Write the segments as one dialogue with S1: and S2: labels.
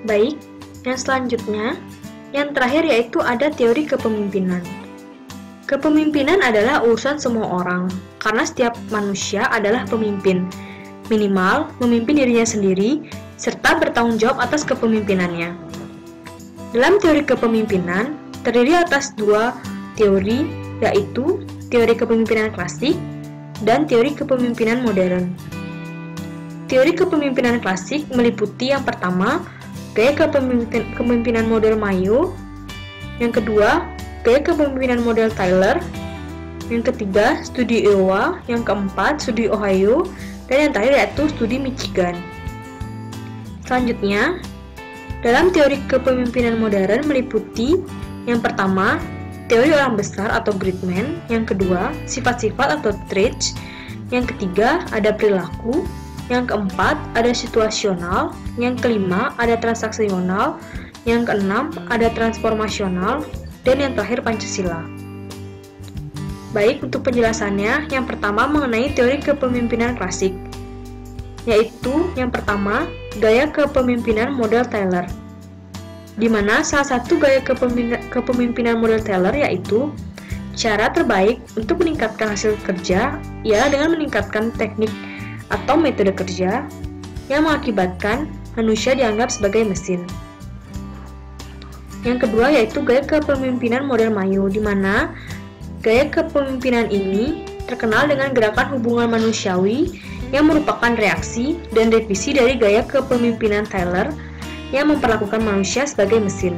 S1: Baik, yang selanjutnya, yang terakhir yaitu ada teori kepemimpinan. Kepemimpinan adalah urusan semua orang, karena setiap manusia adalah pemimpin, minimal memimpin dirinya sendiri, serta bertanggung jawab atas kepemimpinannya. Dalam teori kepemimpinan, terdiri atas dua teori, yaitu teori kepemimpinan klasik dan teori kepemimpinan modern. Teori kepemimpinan klasik meliputi yang pertama, gaya kepemimpinan model Mayo, yang kedua, gaya kepemimpinan model Taylor, yang ketiga, studi Iowa, yang keempat, studi Ohio, dan yang terakhir yaitu studi Michigan. Selanjutnya, dalam teori kepemimpinan modern meliputi yang pertama, teori orang besar atau great man, yang kedua, sifat-sifat atau traits, yang ketiga, ada perilaku, yang keempat, ada situasional, yang kelima, ada transaksional, yang keenam, ada transformasional, dan yang terakhir Pancasila. Baik, untuk penjelasannya, yang pertama mengenai teori kepemimpinan klasik, yaitu yang pertama, gaya kepemimpinan model Taylor, di mana salah satu gaya kepemimpinan model Taylor yaitu cara terbaik untuk meningkatkan hasil kerja ialah dengan meningkatkan teknik atau metode kerja yang mengakibatkan manusia dianggap sebagai mesin. Yang kedua yaitu gaya kepemimpinan model Mayo, di mana gaya kepemimpinan ini terkenal dengan gerakan hubungan manusiawi yang merupakan reaksi dan revisi dari gaya kepemimpinan Taylor yang memperlakukan manusia sebagai mesin.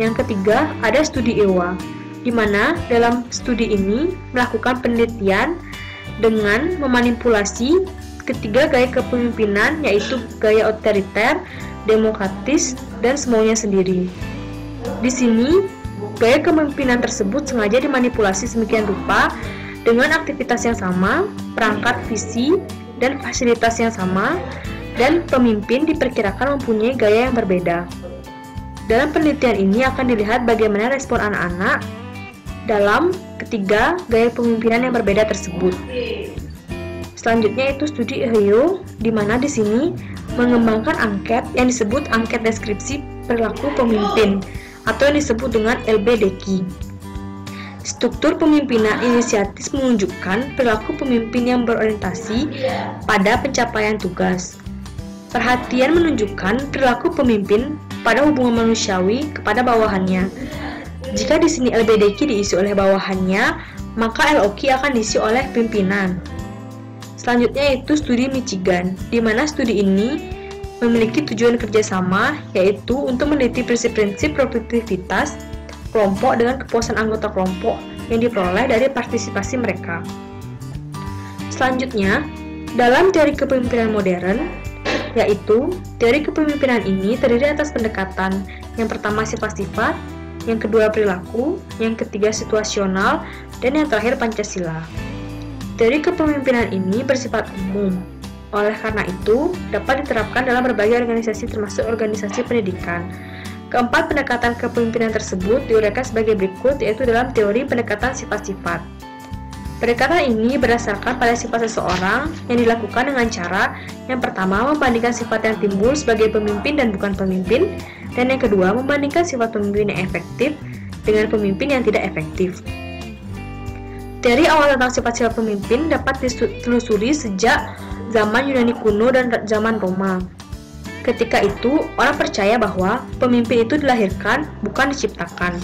S1: Yang ketiga ada studi Iowa, di mana dalam studi ini melakukan penelitian dengan memanipulasi ketiga gaya kepemimpinan, yaitu gaya otoriter, demokratis, dan semaunya sendiri. Di sini, gaya kepemimpinan tersebut sengaja dimanipulasi sedemikian rupa dengan aktivitas yang sama, perangkat visi, dan fasilitas yang sama, dan pemimpin diperkirakan mempunyai gaya yang berbeda. Dalam penelitian ini akan dilihat bagaimana respon anak-anak dalam ketiga gaya kepemimpinan yang berbeda tersebut. Selanjutnya itu studi Ohio, di mana di sini mengembangkan angket yang disebut angket deskripsi perilaku pemimpin atau yang disebut dengan LBDQ. Struktur pemimpinan inisiatif menunjukkan perilaku pemimpin yang berorientasi pada pencapaian tugas. Perhatian menunjukkan perilaku pemimpin pada hubungan manusiawi kepada bawahannya. Jika di sini LBDQ diisi oleh bawahannya, maka LOQ akan diisi oleh pimpinan. Selanjutnya yaitu studi Michigan, di mana studi ini memiliki tujuan kerjasama, yaitu untuk meneliti prinsip-prinsip produktivitas kelompok dengan kepuasan anggota kelompok yang diperoleh dari partisipasi mereka. Selanjutnya, dalam teori kepemimpinan modern, yaitu teori kepemimpinan ini terdiri atas pendekatan yang pertama sifat-sifat, yang kedua perilaku, yang ketiga situasional, dan yang terakhir Pancasila. Teori kepemimpinan ini bersifat umum, oleh karena itu dapat diterapkan dalam berbagai organisasi termasuk organisasi pendidikan. Keempat pendekatan kepemimpinan tersebut diuraikan sebagai berikut, yaitu dalam teori pendekatan sifat-sifat. Pendekatan ini berdasarkan pada sifat seseorang yang dilakukan dengan cara yang pertama membandingkan sifat yang timbul sebagai pemimpin dan bukan pemimpin, dan yang kedua membandingkan sifat pemimpin yang efektif dengan pemimpin yang tidak efektif. Teori awal tentang sifat-sifat pemimpin dapat ditelusuri sejak zaman Yunani kuno dan zaman Roma. Ketika itu, orang percaya bahwa pemimpin itu dilahirkan, bukan diciptakan.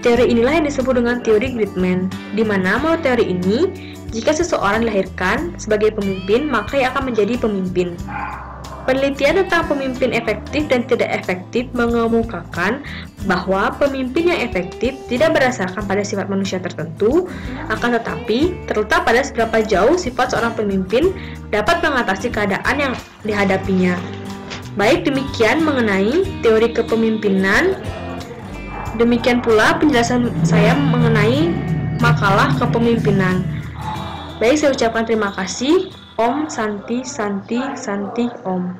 S1: Teori inilah yang disebut dengan teori great man, di mana menurut teori ini, jika seseorang dilahirkan sebagai pemimpin, maka ia akan menjadi pemimpin. Penelitian tentang pemimpin efektif dan tidak efektif mengemukakan bahwa pemimpin yang efektif tidak berdasarkan pada sifat manusia tertentu, akan tetapi terletak pada seberapa jauh sifat seorang pemimpin dapat mengatasi keadaan yang dihadapinya. Baik, demikian mengenai teori kepemimpinan. Demikian pula penjelasan saya mengenai makalah kepemimpinan. Baik, saya ucapkan terima kasih. Om Santi Santi Santi Om.